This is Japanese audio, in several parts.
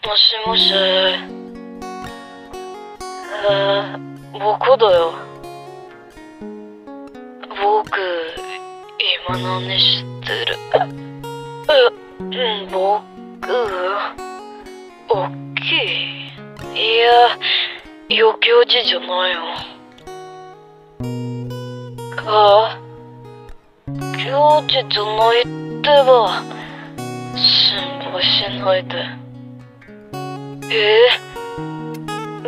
もしもし。僕だよ。僕、今何してる？僕、おっきい？いや、余興時じゃないよ。行事じゃないってば、心配しないで。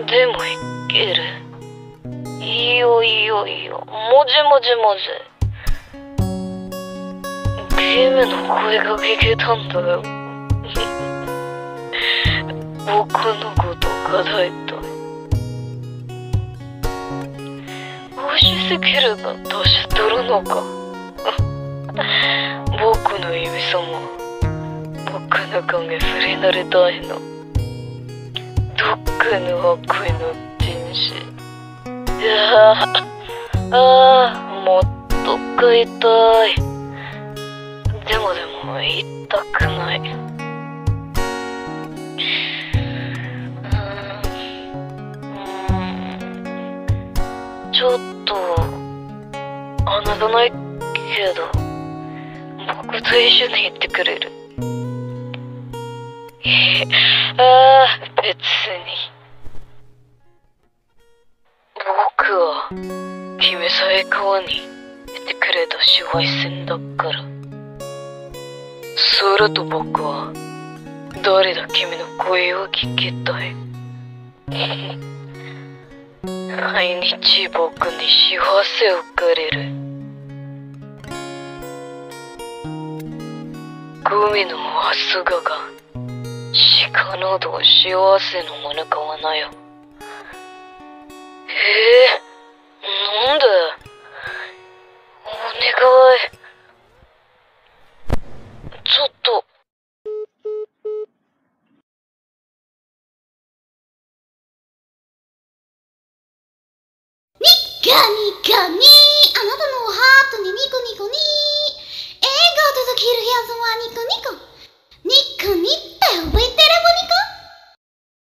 でもいける？いいよいいよいいよ。もじもじもじ。君の声が聞けたんだよ。僕のことが大体。欲しすぎれば年取るのか。僕の指様、僕の影振り慣れたいの。どっかの悪意の天使。もっと飼いたい。でも言いたくない。ちょっと話さないけど、僕と一緒に行ってくれる？別に。僕は君さえ川にいてくれた幸せだから。それと僕は誰だ君の声を聞きたい。毎日僕に幸せをくれる。海の明日が鹿など幸せのものかはないよ。